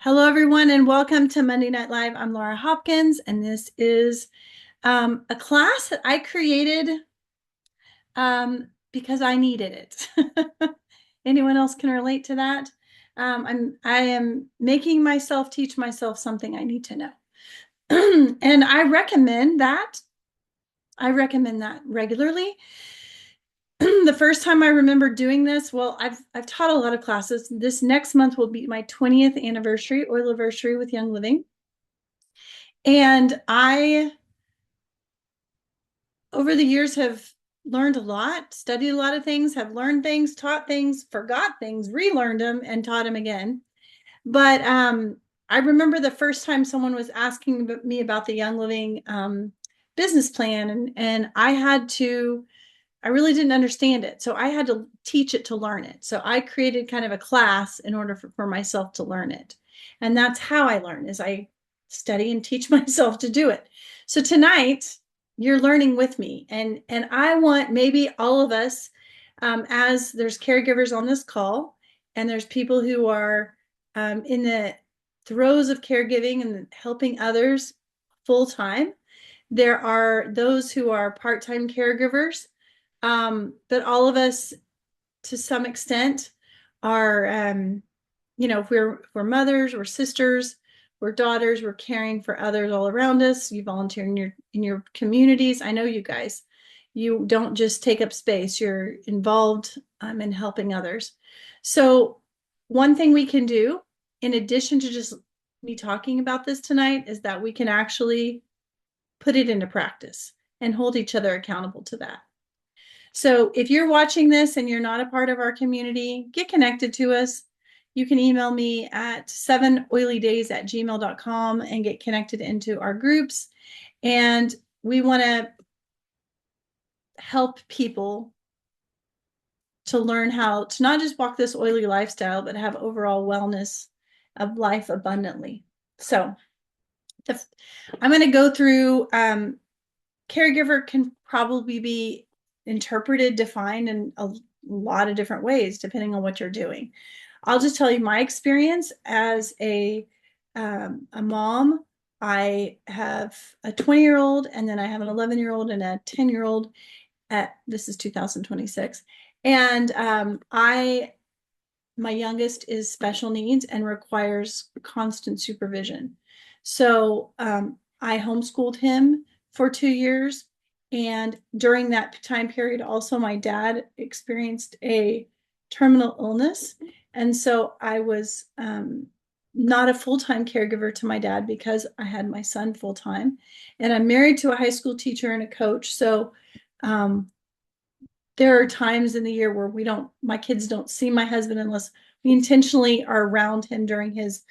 Hello, everyone, and welcome to Monday Night Live. I'm Laura Hopkins, and this is a class that I created because I needed it. Anyone else can relate to that? I am making myself teach myself something I need to know, and I recommend that. I recommend that regularly. The first time I remember doing this, well, I've taught a lot of classes. This next month will be my 20th anniversary, oil anniversary with Young Living. And I, over the years, have learned a lot, studied a lot of things, have learned things, taught things, forgot things, relearned them, and taught them again. But I remember the first time someone was asking me about the Young Living business plan, and I really didn't understand it. So I had to teach it to learn it. So I created kind of a class in order for myself to learn it. And that's how I learn, is I study and teach myself to do it. So tonight you're learning with me, and I want maybe all of us, as there's caregivers on this call, and there's people who are in the throes of caregiving and helping others full time. There are those who are part-time caregivers, but all of us, to some extent, are, if we're mothers, we're sisters, we're daughters, we're caring for others all around us. You volunteer in your communities. I know you guys. You don't just take up space. You're involved in helping others. So one thing we can do, in addition to just me talking about this tonight, is that we can actually put it into practice and hold each other accountable to that. So if you're watching this and you're not a part of our community, get connected to us. You can email me at 7oilydays@gmail.com and get connected into our groups. And we want to help people to learn how to not just walk this oily lifestyle, but have overall wellness of life abundantly. So I'm going to go through, caregiver can probably be interpreted, defined in a lot of different ways, depending on what you're doing. I'll just tell you my experience as a mom. I have a 20-year-old, and then I have an 11-year-old and a 10-year-old. This is 2026, and my youngest is special needs and requires constant supervision. So I homeschooled him for 2 years. And during that time period, also, my dad experienced a terminal illness. And so I was not a full-time caregiver to my dad because I had my son full-time. And I'm married to a high school teacher and a coach. So there are times in the year where my kids don't see my husband unless we intentionally are around him during his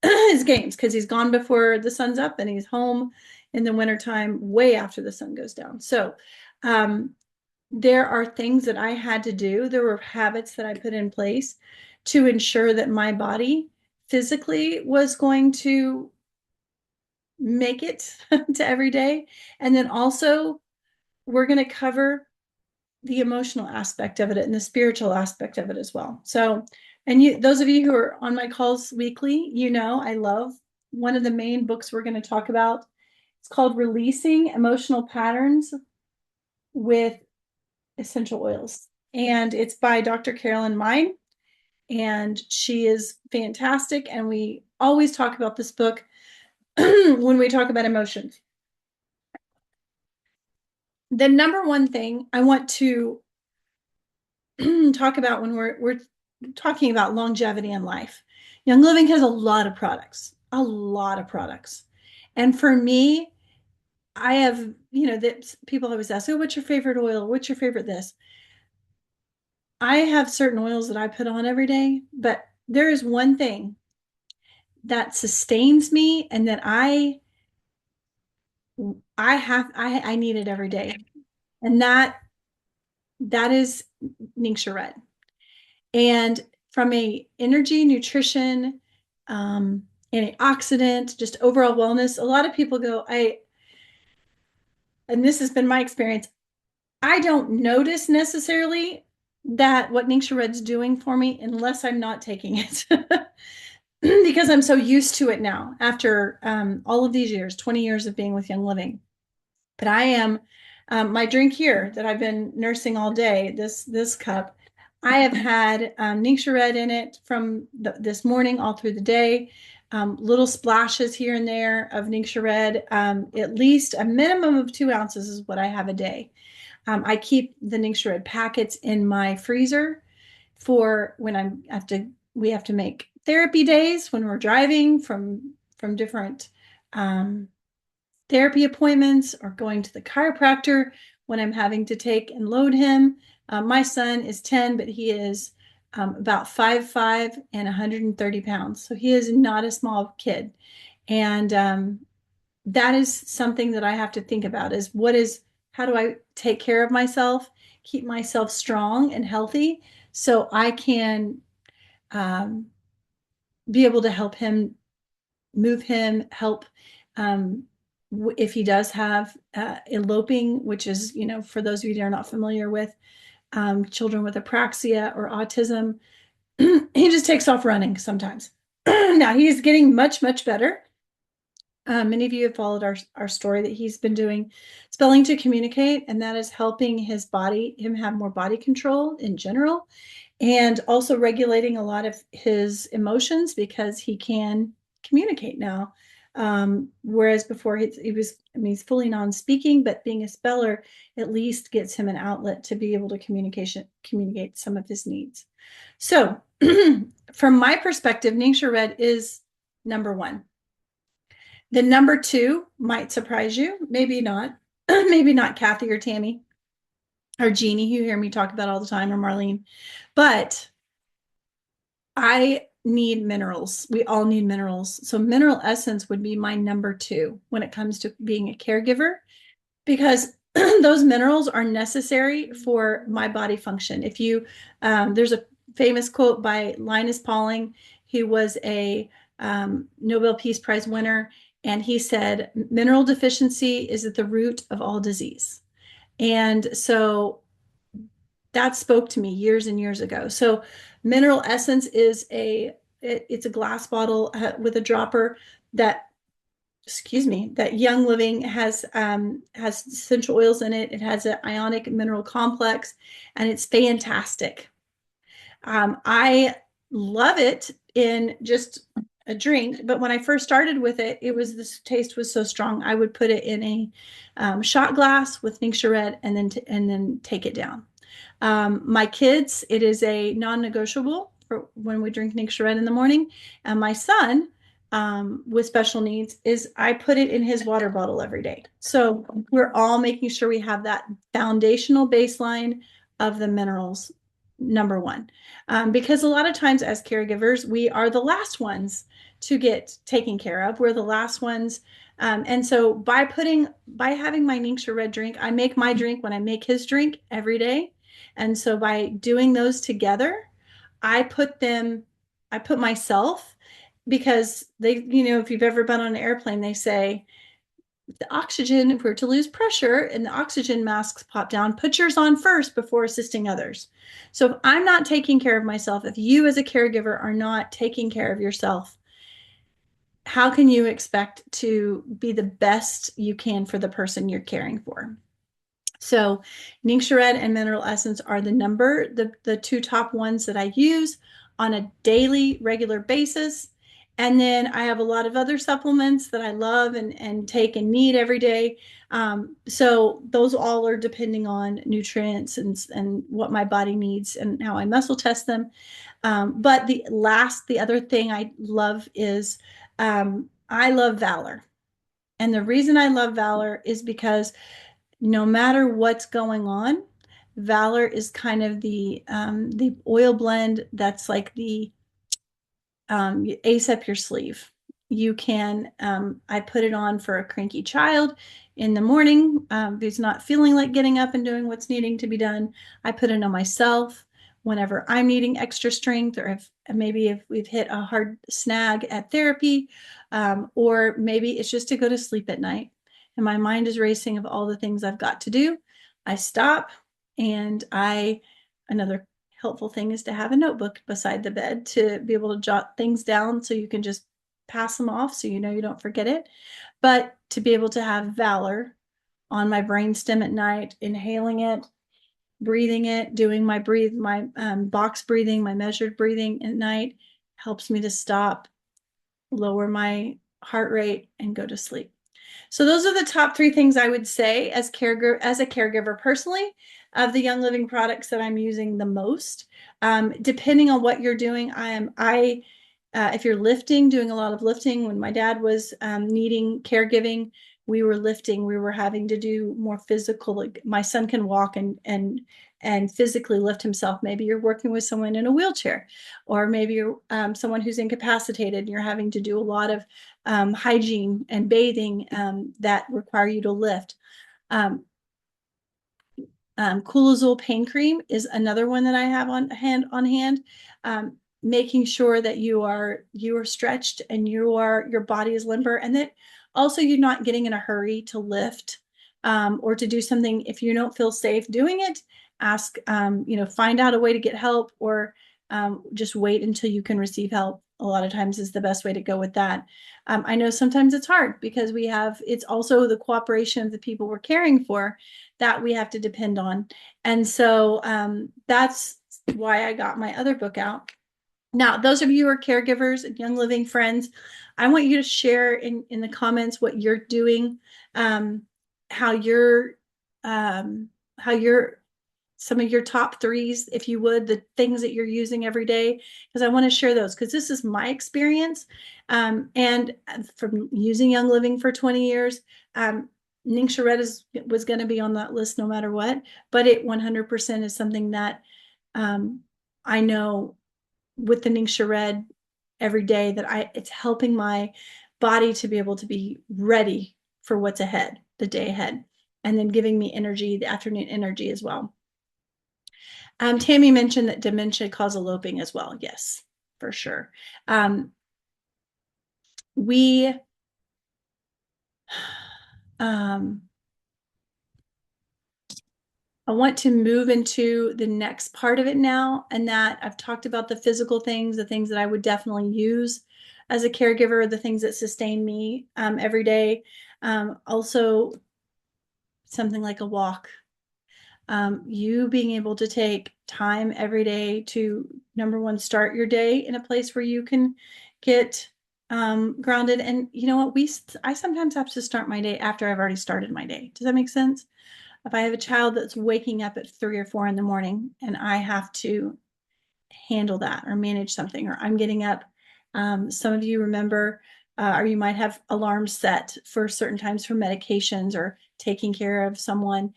his games, because he's gone before the sun's up and he's home in the wintertime way after the sun goes down. So there are things that I had to do. There were habits that I put in place to ensure that my body physically was going to make it to every day. And then also, we're going to cover the emotional aspect of it and the spiritual aspect of it as well. So, and those of you who are on my calls weekly, I love one of the main books we're going to talk about. It's called Releasing Emotional Patterns with Essential Oils. And it's by Dr. Carolyn Mine. And she is fantastic. And we always talk about this book when we talk about emotions. The number one thing I want to talk about when we're talking about longevity in life, Young Living has a lot of products, a lot of products. And for me, I have, that people always ask, oh, what's your favorite oil? What's your favorite this? I have certain oils that I put on every day, but there is one thing that sustains me and that I need it every day. And that is Ningxia Red. And from a energy, nutrition, antioxidant, just overall wellness, a lot of people go, and this has been my experience, I don't notice necessarily that what Ningxia Red's doing for me unless I'm not taking it. because I'm so used to it now after all of these years, 20 years of being with Young Living. But I am my drink here that I've been nursing all day, this cup, I have had Ningxia Red in it from this morning all through the day. Little splashes here and there of Ningxia Red. At least a minimum of 2 ounces is what I have a day. I keep the Ningxia Red packets in my freezer for when we have to make therapy days when we're driving from different um, therapy appointments or going to the chiropractor when I'm having to take and load him. My son is 10, but he is about 5'5" and 130 pounds. So he is not a small kid. And that is something that I have to think about is how do I take care of myself, keep myself strong and healthy so I can um, be able to help him, move him, help if he does have eloping, which is, for those of you that are not familiar with children with apraxia or autism, he just takes off running sometimes. Now he's getting much, much better. Many of you have followed our story that he's been doing spelling to communicate, and that is helping him have more body control in general, and also regulating a lot of his emotions because he can communicate now. Whereas before he was, I mean, he's fully non-speaking, but being a speller at least gets him an outlet to be able to communicate some of his needs. So from my perspective, Ningxia Red is number one. The number two might surprise you, maybe not. Maybe not Kathy or Tammy or Jeannie, who you hear me talk about all the time, or Marlene, but I need minerals. We all need minerals. So mineral essence would be my number two when it comes to being a caregiver, because those minerals are necessary for my body function. There's a famous quote by Linus Pauling, who was a Nobel Peace Prize winner, and he said, mineral deficiency is at the root of all disease. And so that spoke to me years and years ago. So mineral essence is it's a glass bottle with a dropper that, excuse me, that Young Living has essential oils in it. It has an ionic mineral complex, and it's fantastic. I love it in just a drink, but when I first started with it, this taste was so strong. I would put it in a shot glass with Ningxia Red and then take it down. My kids, it is a non-negotiable for when we drink Ningxia Red in the morning. And my son, with special needs, is I put it in his water bottle every day. So we're all making sure we have that foundational baseline of the minerals, number one. Because a lot of times as caregivers, we are the last ones to get taken care of. We're the last ones. And so by having my Ningxia Red drink, I make my drink when I make his drink every day. And so by doing those together, I put myself, because if you've ever been on an airplane, they say the oxygen, if we're to lose pressure and the oxygen masks pop down, put yours on first before assisting others. So if I'm not taking care of myself, if you as a caregiver are not taking care of yourself, how can you expect to be the best you can for the person you're caring for? So Ningxia Red and Mineral Essence are the two top ones that I use on a daily, regular basis. And then I have a lot of other supplements that I love and take and need every day. So those all are depending on nutrients and what my body needs and how I muscle test them. But the other thing I love is I love Valor. And the reason I love Valor is because no matter what's going on, Valor is kind of the oil blend that's like the ace up your sleeve. You can, I put it on for a cranky child in the morning who's not feeling like getting up and doing what's needing to be done. I put it on myself whenever I'm needing extra strength, or if we've hit a hard snag at therapy, or maybe it's just to go to sleep at night and my mind is racing of all the things I've got to do. I stop and another helpful thing is to have a notebook beside the bed to be able to jot things down so you can just pass them off so you know you don't forget it. But to be able to have valor on my brainstem at night, inhaling it, breathing it, doing my box breathing, my measured breathing at night helps me to stop, lower my heart rate, and go to sleep. So those are the top three things I would say as a caregiver personally of the Young Living products that I'm using the most. Depending on what you're doing, if you're lifting, doing a lot of lifting. When my dad was needing caregiving, we were lifting. We were having to do more physical. Like my son can walk and physically lift himself. Maybe you're working with someone in a wheelchair, or maybe you're someone who's incapacitated and you're having to do a lot of hygiene and bathing that require you to lift. Coolazole pain cream is another one that I have on hand. Making sure that you are stretched and your body is limber, and that also you're not getting in a hurry to lift or to do something. If you don't feel safe doing it, ask, find out a way to get help, or just wait until you can receive help. A lot of times is the best way to go with that. I know sometimes it's hard because it's also the cooperation of the people we're caring for that we have to depend on. And so that's why I got my other book out. Now, those of you who are caregivers and Young Living friends, I want you to share in the comments what you're doing, how you're some of your top threes, if you would, the things that you're using every day, because I want to share those because this is my experience. And from using Young Living for 20 years, Ningxia Red was going to be on that list no matter what, but it 100% is something that I know with the Ningxia Red every day that it's helping my body to be able to be ready for what's ahead, the day ahead, and then giving me energy, the afternoon energy as well. Tammy mentioned that dementia causes eloping as well. Yes, for sure. We I want to move into the next part of it now, and that I've talked about the physical things, the things that I would definitely use as a caregiver, the things that sustain me every day. Also, something like a walk. You being able to take time every day to, number one, start your day in a place where you can get grounded. And you know what? I sometimes have to start my day after I've already started my day. Does that make sense? If I have a child that's waking up at 3 or 4 in the morning and I have to handle that or manage something, or I'm getting up. Some of you remember, or you might have alarms set for certain times for medications or taking care of someone.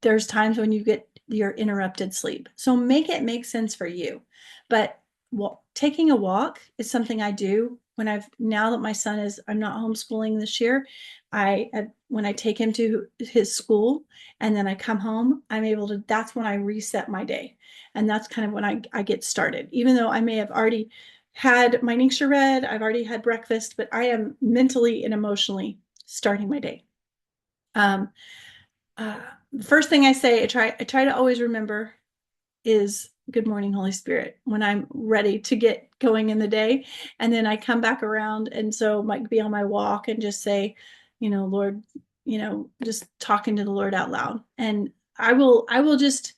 There's times when you get your interrupted sleep. So make it make sense for you. But taking a walk is something I do now that my son I'm not homeschooling this year. When I take him to his school and then I come home, that's when I reset my day. And that's kind of when I get started. Even though I may have already had my Ningxia Red, I've already had breakfast, but I am mentally and emotionally starting my day. The first thing I say, I try to always remember is good morning, Holy Spirit, when I'm ready to get going in the day. And then I come back around. And so might be on my walk and just say, Lord, just talking to the Lord out loud. And I will just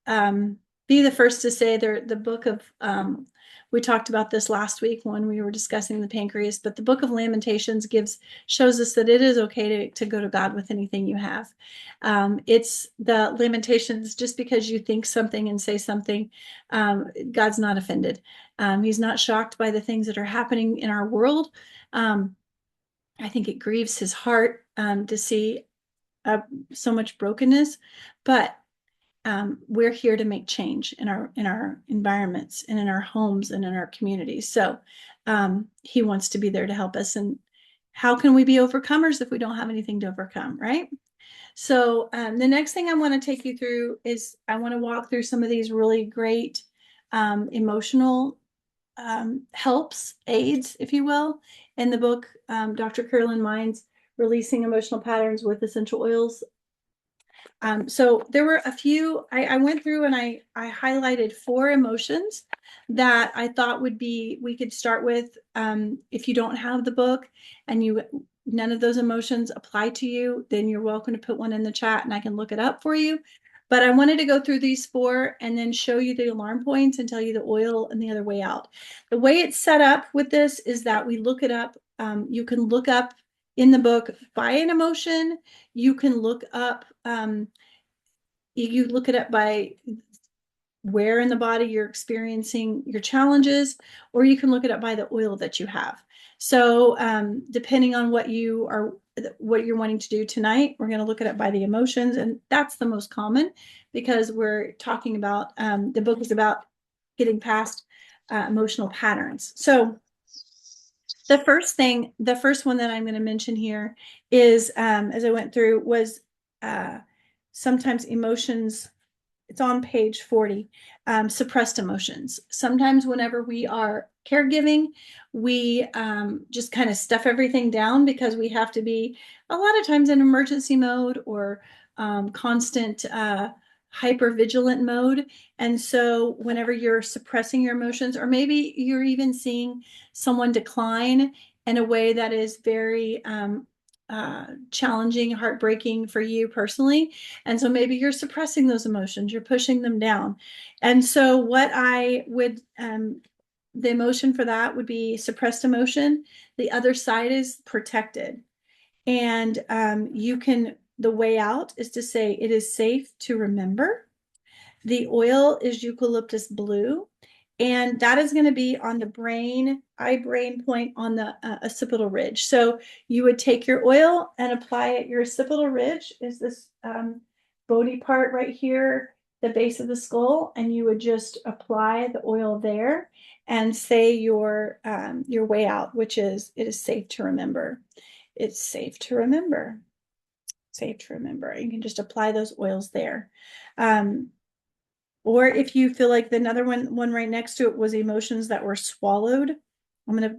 be the first to say the book of, we talked about this last week when we were discussing the pancreas, but the book of Lamentations shows us that it is okay to go to God with anything you have. It's the Lamentations, just because you think something and say something, God's not offended. He's not shocked by the things that are happening in our world. I think it grieves his heart to see so much brokenness, but we're here to make change in our environments and in our homes and in our communities. So he wants to be there to help us. And how can we be overcomers if we don't have anything to overcome, right? So the next thing I want to take you through is I want to walk through some of these really great emotional helps, aids, if you will, in the book, Dr. Carolyn Mines, Releasing Emotional Patterns with Essential Oils. So there were a few, I went through and I highlighted 4 emotions that I thought we could start with. If you don't have the book and none of those emotions apply to you, then you're welcome to put one in the chat and I can look it up for you. But I wanted to go through these 4 and then show you the alarm points and tell you the oil and the other way out. The way it's set up with this is that we look it up. You can look up in the book by an emotion. You can look up, you look it up by where in the body you're experiencing your challenges, or you can look it up by the oil that you have. So depending on what you're wanting to do tonight, we're going to look it up by the emotions, and that's the most common because we're talking about the book is about getting past emotional patterns. So the first one that I'm going to mention here is, as I went through, was sometimes emotions. It's on page 40, suppressed emotions. Sometimes whenever we are caregiving, we just kind of stuff everything down because we have to be a lot of times in emergency mode or constant hyper vigilant mode. And so whenever you're suppressing your emotions, or maybe you're even seeing someone decline in a way that is very challenging, heartbreaking for you personally. And so maybe you're suppressing those emotions, you're pushing them down. And so what I would, the emotion for that would be suppressed emotion. The other side is protected. And the way out is to say it is safe to remember. The oil is eucalyptus blue, and that is going to be on the eye brain point on the occipital ridge. So you would take your oil and apply it. Your occipital ridge is this bony part right here, the base of the skull, and you would just apply the oil there and say your way out, which is it is safe to remember. It's safe to remember. Safe to remember. You can just apply those oils there. Or if you feel like the another one right next to it was emotions that were swallowed, I'm going to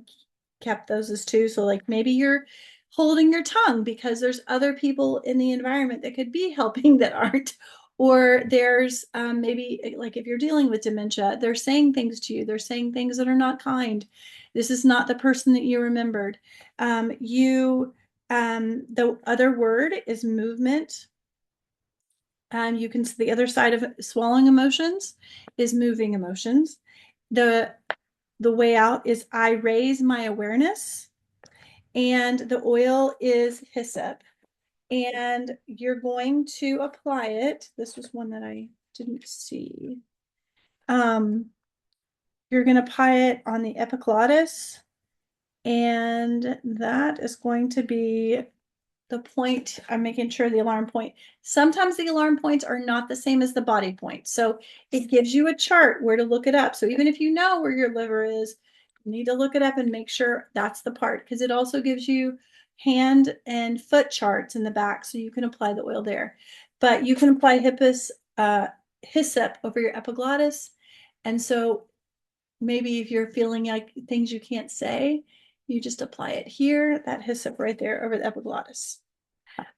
kept those as 2. So like maybe you're holding your tongue because there's other people in the environment that could be helping that aren't. Or there's maybe like if you're dealing with dementia, they're saying things to you. They're saying things that are not kind. This is not the person that you remembered. The other word is movement. You can see the other side of swallowing emotions is moving emotions. The way out is I raise my awareness, and the oil is hyssop. And you're going to apply it. This was one that I didn't see. You're going to apply it on the epiglottis, and that is going to be the point. I'm making sure the alarm point. Sometimes the alarm points are not the same as the body points. So it gives you a chart where to look it up. So even if you know where your liver is, you need to look it up and make sure that's the part, because it also gives you hand and foot charts in the back so you can apply the oil there. But you can apply hyssop over your epiglottis. And so maybe if you're feeling like things you can't say, you just apply it here, that hyssop right there over the epiglottis.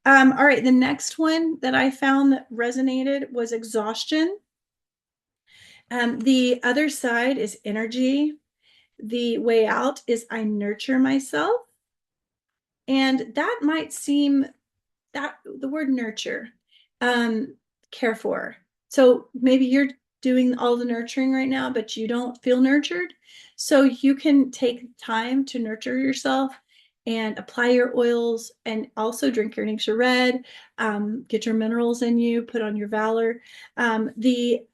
All right, the next one that I found that resonated was exhaustion. The other side is energy. The way out is I nurture myself. And that might seem that the word nurture, care for. So maybe you're doing all the nurturing right now, but you don't feel nurtured. So you can take time to nurture yourself and apply your oils, and also drink your Nixia Red, get your minerals in you, put on your Valor. The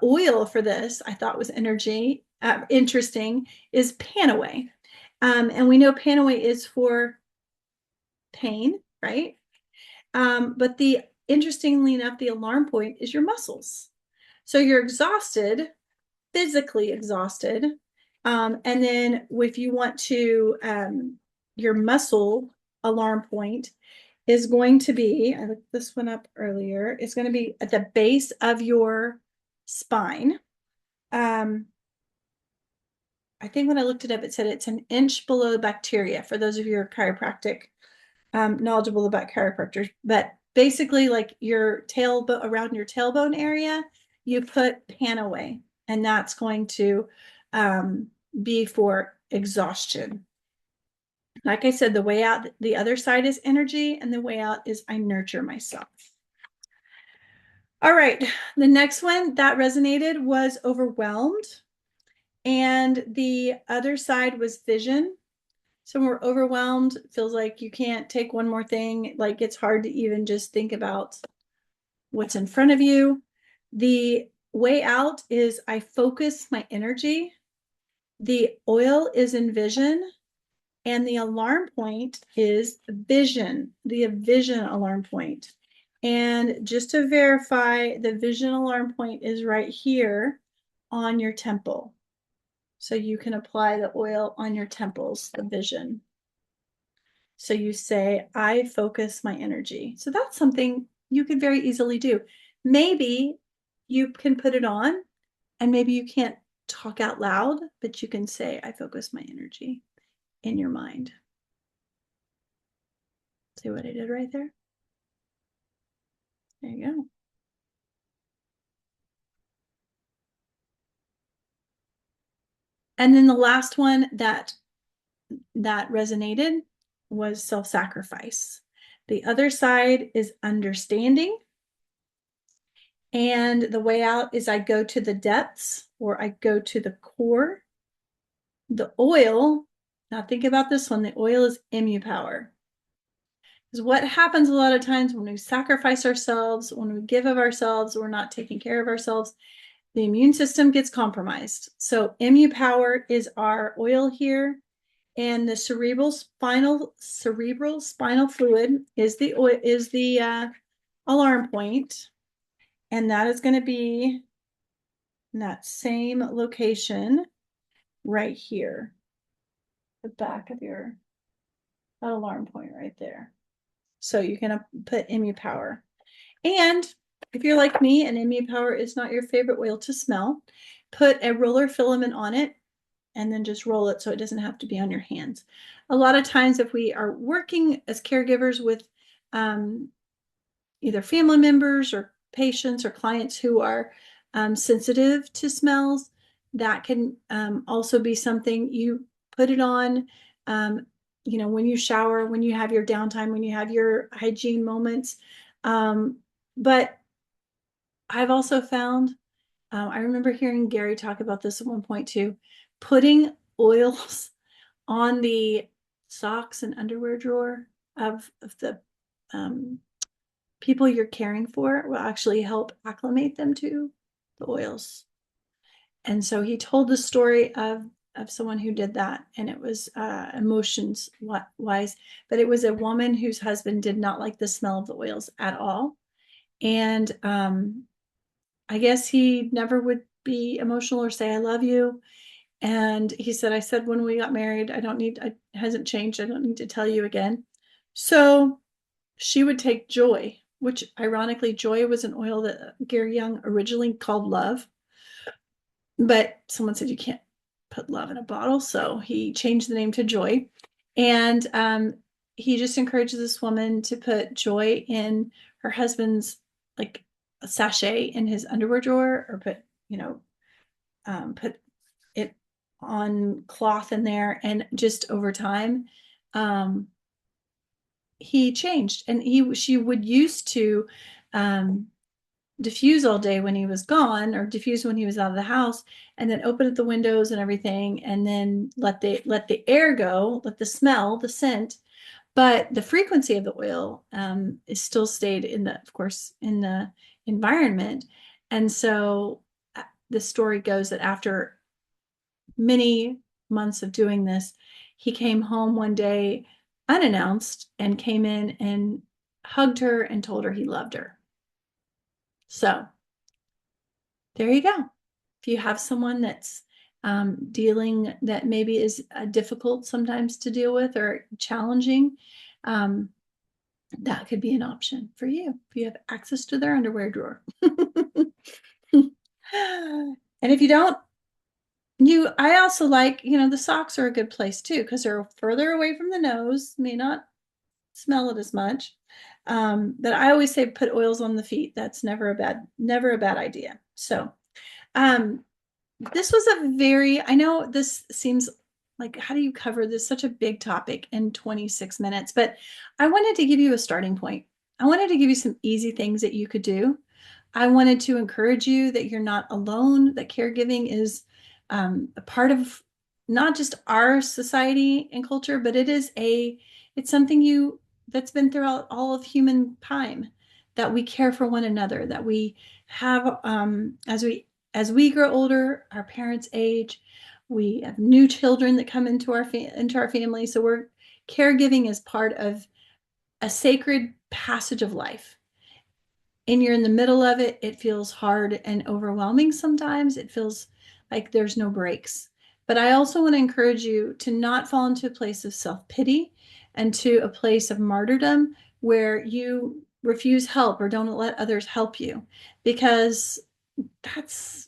oil for this I thought was interesting is Panaway. And we know Panaway is for pain, right? But interestingly enough, the alarm point is your muscles. So you're exhausted, physically exhausted. And then if you want to, your muscle alarm point is going to be, I looked this one up earlier, it's going to be at the base of your spine. I think when I looked it up, it said it's an inch below the bacteria, for those of you who are chiropractic knowledgeable about chiropractors. But basically like your tailbone, around your tailbone area, you put pan away, and that's going to be for exhaustion. Like I said, the way out, the other side is energy, and the way out is I nurture myself. All right, the next one that resonated was overwhelmed, and the other side was vision. So when we're overwhelmed, it feels like you can't take one more thing. Like it's hard to even just think about what's in front of you. The way out is I focus my energy. The oil is in vision, and the alarm point is vision, the vision alarm point. And just to verify, the vision alarm point is right here on your temple. So you can apply the oil on your temples, the vision. So you say, I focus my energy. So that's something you could very easily do. Maybe you can put it on, and maybe you can't talk out loud, but you can say, I focus my energy in your mind. See what I did right there? There you go. And then the last one that resonated was self-sacrifice. The other side is understanding. And the way out is I go to the depths, or I go to the core. The oil, now think about this one, the oil is immu power. Because what happens a lot of times when we sacrifice ourselves, when we give of ourselves, we're not taking care of ourselves, the immune system gets compromised. So immu power is our oil here, and the cerebral spinal fluid is the alarm point, and that is going to be in that same location right here, the back of your alarm point right there. So you can put immu power. And if you're like me and immu power is not your favorite oil to smell, put a roller filament on it and then just roll it so it doesn't have to be on your hands. A lot of times if we are working as caregivers with either family members or patients or clients who are sensitive to smells, that can also be something you put it on, when you shower, when you have your downtime, when you have your hygiene moments. But I've also found, I remember hearing Gary talk about this at one point too, putting oils on the socks and underwear drawer of the people you're caring for will actually help acclimate them to the oils. And so he told the story of someone who did that, and it was emotions wise, but it was a woman whose husband did not like the smell of the oils at all. And I guess he never would be emotional or say, I love you. And he said, I said, when we got married, it hasn't changed. I don't need to tell you again. So she would take joy, which ironically, joy was an oil that Gary Young originally called love. But someone said you can't put love in a bottle. So he changed the name to joy. And he just encourages this woman to put joy in her husband's, like a sachet in his underwear drawer, or put it on cloth in there. And just over time, he changed, and she would used to diffuse all day when he was gone, or diffuse when he was out of the house, and then open up the windows and everything, and then let the air go, let the smell, the scent, but the frequency of the oil is still stayed of course, in the environment. And so the story goes that after many months of doing this, he came home one day unannounced and came in and hugged her and told her he loved her. So there you go. If you have someone that's that maybe is difficult sometimes to deal with or challenging, that could be an option for you if you have access to their underwear drawer. And if you don't, I also like, the socks are a good place too, because they're further away from the nose, may not smell it as much. But I always say put oils on the feet. That's never a bad idea. So, um, this was I know this seems like, how do you cover this such a big topic in 26 minutes? But I wanted to give you a starting point. I wanted to give you some easy things that you could do. I wanted to encourage you that you're not alone, that caregiving is a part of not just our society and culture, but it's something that's been throughout all of human time, that we care for one another, that we have, as we grow older, our parents age, we have new children that come into our family. So caregiving is part of a sacred passage of life, and you're in the middle of it. It feels hard and overwhelming sometimes. It feels like there's no breaks. But I also want to encourage you to not fall into a place of self-pity and to a place of martyrdom where you refuse help or don't let others help you, because that's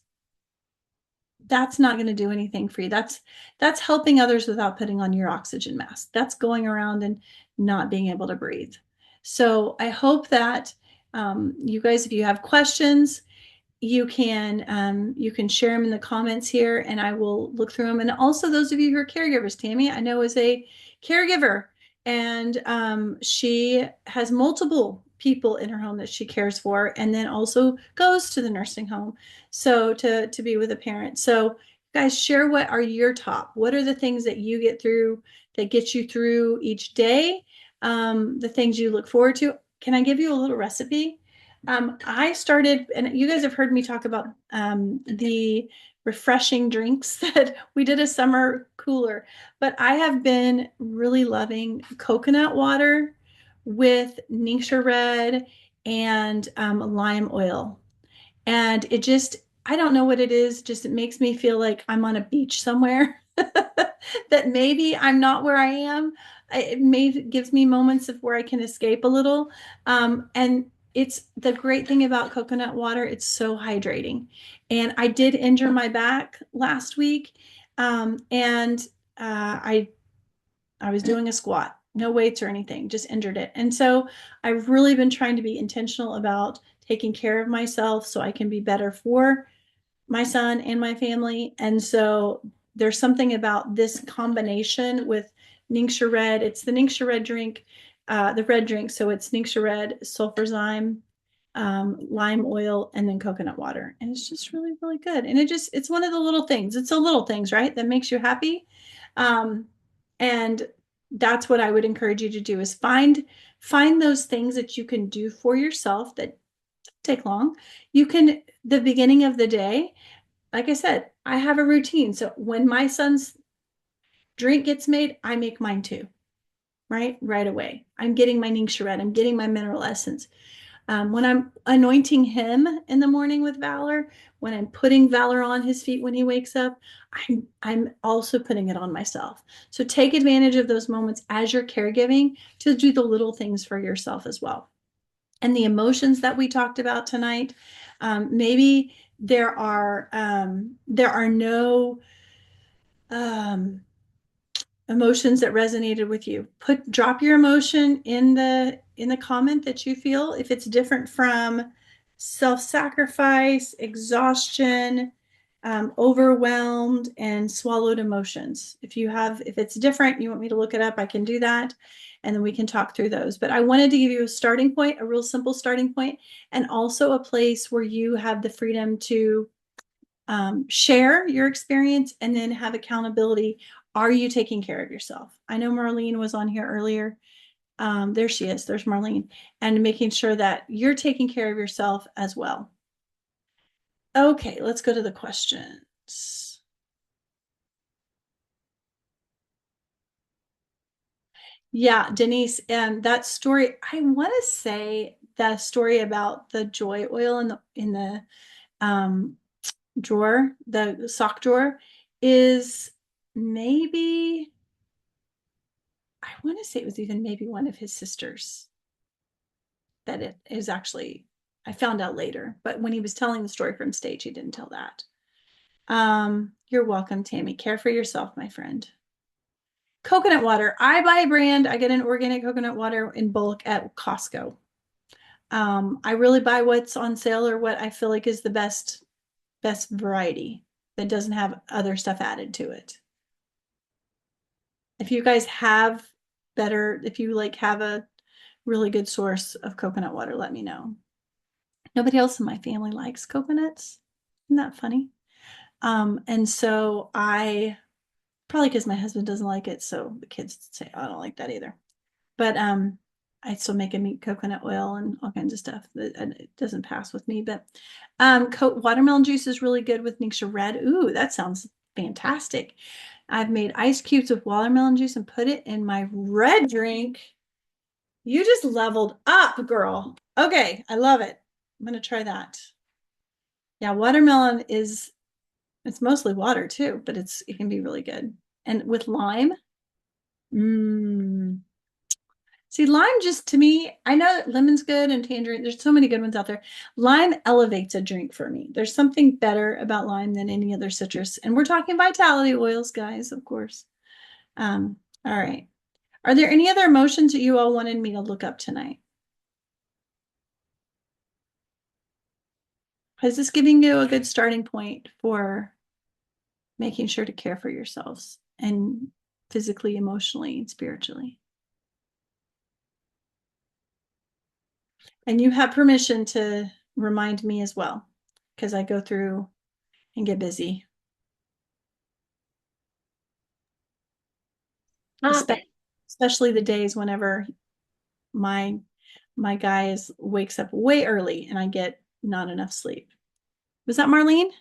that's not going to do anything for you. That's helping others without putting on your oxygen mask. That's going around and not being able to breathe. So I hope that you guys, if you have questions, you can share them in the comments here, and I will look through them. And also, those of you who are caregivers, Tammy, I know, is a caregiver, and she has multiple people in her home that she cares for, and then also goes to the nursing home so to be with a parent. So guys, share, what are your top, what are the things that you get through, that get you through each day, the things you look forward to. Can I give you a little recipe? I started, and you guys have heard me talk about the refreshing drinks that we did a summer cooler, but I have been really loving coconut water with Ningxia Red and lime oil. And I don't know what it is, just it makes me feel like I'm on a beach somewhere, that maybe I'm not where I am. It gives me moments of where I can escape a little. And it's the great thing about coconut water, it's so hydrating. And I did injure my back last week. And I was doing a squat, no weights or anything, just injured it. And so I've really been trying to be intentional about taking care of myself so I can be better for my son and my family. And so there's something about this combination with Ningxia Red. It's the Ningxia Red drink, the red drink. So it's Ningxia Red, sulfurzyme, lime oil, and then coconut water. And it's just really, really good. And it's one of the little things. It's the little things, right, that makes you happy. Um, and that's what I would encourage you to do, is find those things that you can do for yourself that don't take long. The beginning of the day, like I said, I have a routine. So when my son's drink gets made, I make mine too, right away. I'm getting my Ningxia Red, I'm getting my mineral essence. When I'm anointing him in the morning with Valor, when I'm putting Valor on his feet when he wakes up, I'm also putting it on myself. So take advantage of those moments as you're caregiving to do the little things for yourself as well. And the emotions that we talked about tonight, maybe there are no emotions that resonated with you. Drop your emotion in the comment that you feel, if it's different from self-sacrifice, exhaustion, overwhelmed, and swallowed emotions. If it's different, you want me to look it up, I can do that, and then we can talk through those. But I wanted to give you a starting point, a real simple starting point, and also a place where you have the freedom to share your experience and then have accountability. Are you taking care of yourself? I know Marlene was on here earlier. There she is. There's Marlene. And making sure that you're taking care of yourself as well. Okay, let's go to the questions. Yeah, Denise, and that story, I want to say the story about the joy oil in the um, drawer, the sock drawer, is maybe, I want to say it was even maybe one of his sisters, that it is actually, I found out later, but when he was telling the story from stage, he didn't tell that. You're welcome, Tammy. Care for yourself, my friend. Coconut water. I buy a brand. I get an organic coconut water in bulk at Costco. I really buy what's on sale or what I feel like is the best variety that doesn't have other stuff added to it. If you guys have if you like have a really good source of coconut water, let me know. Nobody else in my family likes coconuts. Isn't that funny? And so I probably because my husband doesn't like it, so the kids say, "Oh, I don't like that either." But I still make him eat coconut oil and all kinds of stuff. And it doesn't pass with me. But watermelon juice is really good with Nixia Red. Ooh, that sounds fantastic. I've made ice cubes with watermelon juice and put it in my red drink. You just leveled up, girl. Okay, I love it. I'm gonna try that. Yeah, watermelon is it's mostly water too, but it can be really good. And with lime, mmm. See, lime just to me, I know that lemon's good and tangerine, there's so many good ones out there. Lime elevates a drink for me. There's something better about lime than any other citrus. And we're talking vitality oils, guys, of course. All right. Are there any other emotions that you all wanted me to look up tonight? Is this giving you a good starting point for making sure to care for yourselves and physically, emotionally, and spiritually? And you have permission to remind me as well, because I go through and get busy, Okay. especially the days whenever my my guy wakes up way early and I get not enough sleep. Was that Marlene?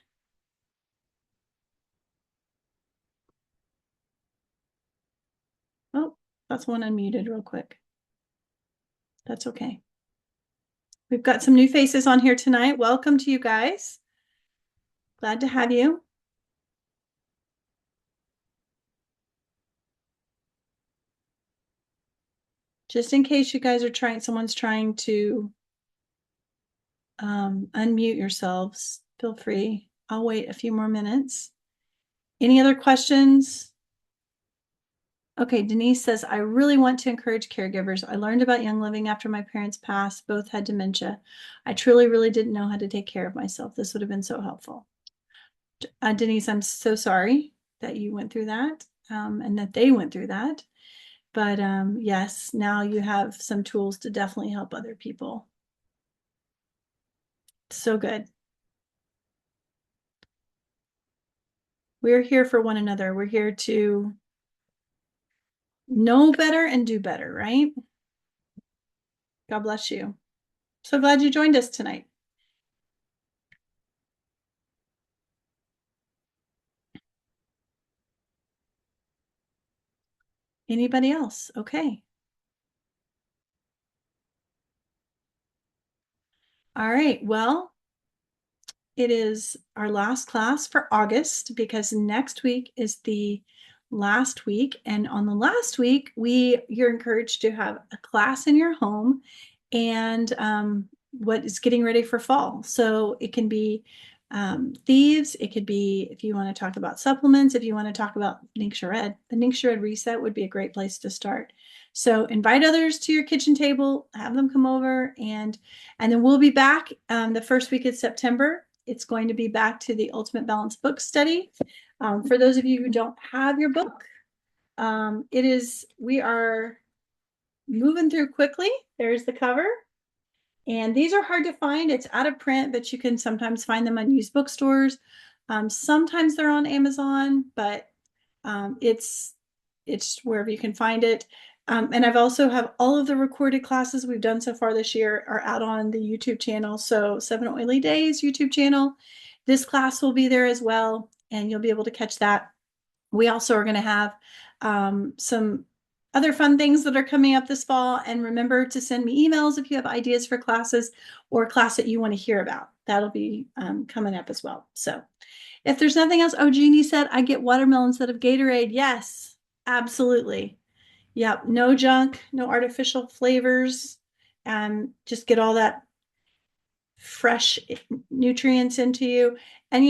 Oh, that's one unmuted real quick. That's okay. We've got some new faces on here tonight. Welcome to you guys. Glad to have you. Just in case you guys are someone's trying to unmute yourselves, feel free. I'll wait a few more minutes. Any other questions? Okay, Denise says, I really want to encourage caregivers. I learned about Young Living after my parents passed. Both had dementia. I truly, really didn't know how to take care of myself. This would have been so helpful. Denise, I'm so sorry that you went through that and that they went through that. But yes, now you have some tools to definitely help other people. So good. We're here for one another. We're here to know better and do better, right? God bless you. So glad you joined us tonight. Anybody else? Okay. All right. Well, it is our last class for August because next week is the last week. And on the last week, you're encouraged to have a class in your home and what is getting ready for fall. So it can be thieves. It could be if you want to talk about supplements, if you want to talk about Ningxia Red, the Ningxia Red reset would be a great place to start. So invite others to your kitchen table, have them come over, and then we'll be back the first week of September. It's going to be back to the Ultimate Balance book study. For those of you who don't have your book, we are moving through quickly. There's the cover. And these are hard to find. It's out of print, but you can sometimes find them on used bookstores. Sometimes they're on Amazon, but it's wherever you can find it. And I've also have all of the recorded classes we've done so far this year are out on the YouTube channel. So 7 Oily Days YouTube channel. This class will be there as well, and you'll be able to catch that. We also are going to have some other fun things that are coming up this fall. And remember to send me emails if you have ideas for classes or a class that you want to hear about. That'll be coming up as well. So if there's nothing else, oh, Jeannie said, I get watermelon instead of Gatorade. Yes, absolutely. Yep, no junk, no artificial flavors. Just get all that fresh nutrients into you. And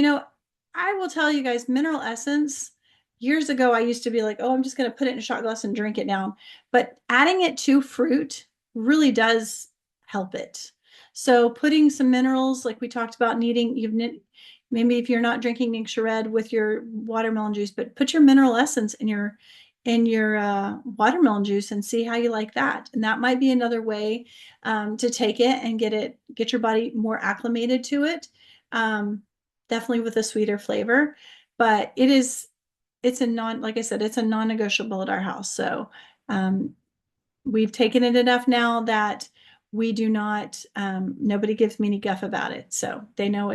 I will tell you guys, mineral essence, years ago, I used to be like, oh, I'm just going to put it in a shot glass and drink it down. But adding it to fruit really does help it. So putting some minerals, like we talked about, maybe if you're not drinking Nixia Red with your watermelon juice, but put your mineral essence in your watermelon juice and see how you like that. And that might be another way to take it and get your body more acclimated to it. Um, Definitely with a sweeter flavor, but like I said, it's a non-negotiable at our house. So um, we've taken it enough now that we do not, nobody gives me any guff about it. So they know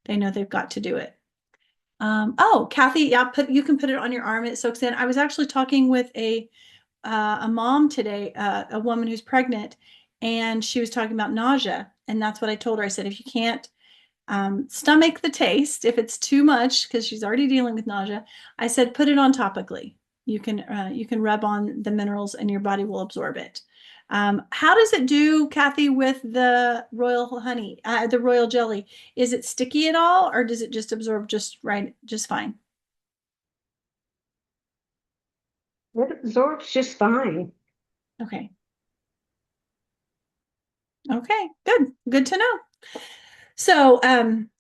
they've got to do it. Oh, Kathy, yeah, you can put it on your arm. It soaks in. I was actually talking with a mom today, a woman who's pregnant, and she was talking about nausea. And that's what I told her. I said, if you can't stomach the taste, if it's too much, because she's already dealing with nausea, I said, put it on topically. You can rub on the minerals and your body will absorb it. How does it do, Kathy, with the royal honey, the royal jelly? Is it sticky at all, or does it just absorb just fine? It absorbs just fine. Okay. Okay. Good to know. So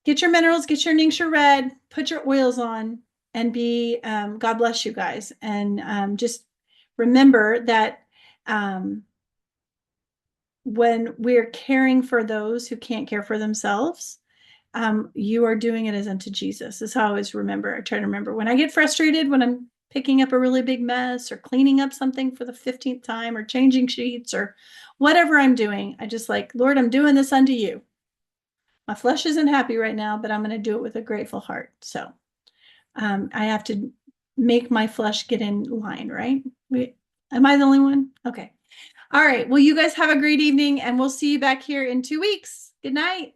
get your minerals, get your Ningxia Red, put your oils on, and God bless you guys. And just remember that um, when we're caring for those who can't care for themselves, you are doing it as unto Jesus, is how I always remember. I try to remember when I get frustrated, when I'm picking up a really big mess or cleaning up something for the 15th time or changing sheets or whatever I'm doing. I just like, Lord, I'm doing this unto you. My flesh isn't happy right now, but I'm going to do it with a grateful heart. So I have to make my flesh get in line, right? Am I the only one? Okay. All right. Well, you guys have a great evening and we'll see you back here in 2 weeks. Good night.